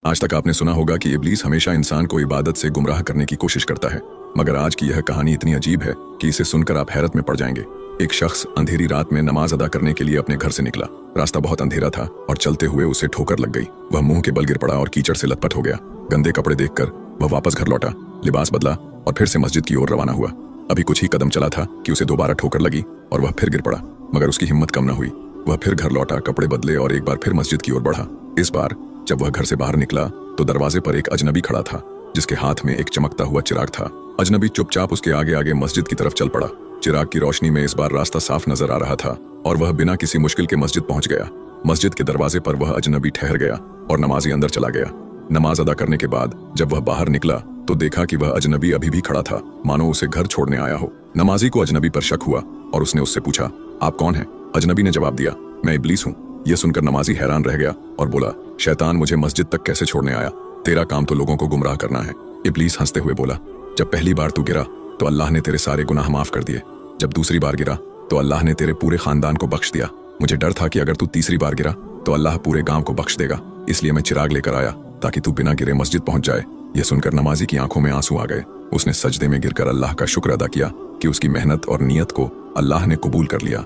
आज तक आपने सुना होगा कि इब्लीस हमेशा इंसान को इबादत से गुमराह करने की कोशिश करता है, मगर आज की यह कहानी इतनी अजीब है कि इसे सुनकर आप हैरत में पड़ जाएंगे। एक शख्स अंधेरी रात में नमाज अदा करने के लिए अपने घर से निकला। रास्ता बहुत अंधेरा था और चलते हुए उसे ठोकर लग गई। वह मुंह के बल गिर पड़ा और कीचड़ से लथपथ हो गया। गंदे कपड़े देखकर वह वापस घर लौटा, लिबास बदला और फिर से मस्जिद की ओर रवाना हुआ। अभी कुछ ही कदम चला था कि उसे दोबारा ठोकर लगी और वह फिर गिर पड़ा, मगर उसकी हिम्मत कम न हुई। वह फिर घर लौटा, कपड़े बदले और एक बार फिर मस्जिद की ओर बढ़ा। इस बार जब वह घर से बाहर निकला तो दरवाजे पर एक अजनबी खड़ा था, जिसके हाथ में एक चमकता हुआ चिराग था। अजनबी चुपचाप उसके आगे आगे मस्जिद की तरफ चल पड़ा। चिराग की रोशनी में इस बार रास्ता साफ नजर आ रहा था और वह बिना किसी मुश्किल के मस्जिद पहुंच गया। मस्जिद के दरवाजे पर वह अजनबी ठहर गया और नमाजी अंदर चला गया। नमाज अदा करने के बाद जब वह बाहर निकला तो देखा कि वह अजनबी अभी भी खड़ा था, मानो उसे घर छोड़ने आया हो। नमाजी को अजनबी पर शक हुआ और उसने उससे पूछा, आप कौन हैं? अजनबी ने जवाब दिया, मैं इब्लीस हूँ। यह सुनकर नमाजी हैरान रह गया और बोला, शैतान मुझे मस्जिद तक कैसे छोड़ने आया? तेरा काम तो लोगों को गुमराह करना है। इब्लीस हंसते हुए बोला, जब पहली बार तू गिरा तो अल्लाह ने तेरे सारे गुनाह माफ कर दिए। जब दूसरी बार गिरा तो अल्लाह ने तेरे पूरे खानदान को बख्श दिया। मुझे डर था कि अगर तू तीसरी बार गिरा तो अल्लाह पूरे गांव को बख्श देगा, इसलिए मैं चिराग लेकर आया ताकि तू बिना गिरे मस्जिद पहुंच जाए। यह सुनकर नमाजी की आंखों में आंसू आ गए। उसने सजदे में गिरकर अल्लाह का शुक्र अदा किया कि उसकी मेहनत और नियत को अल्लाह ने कबूल कर लिया।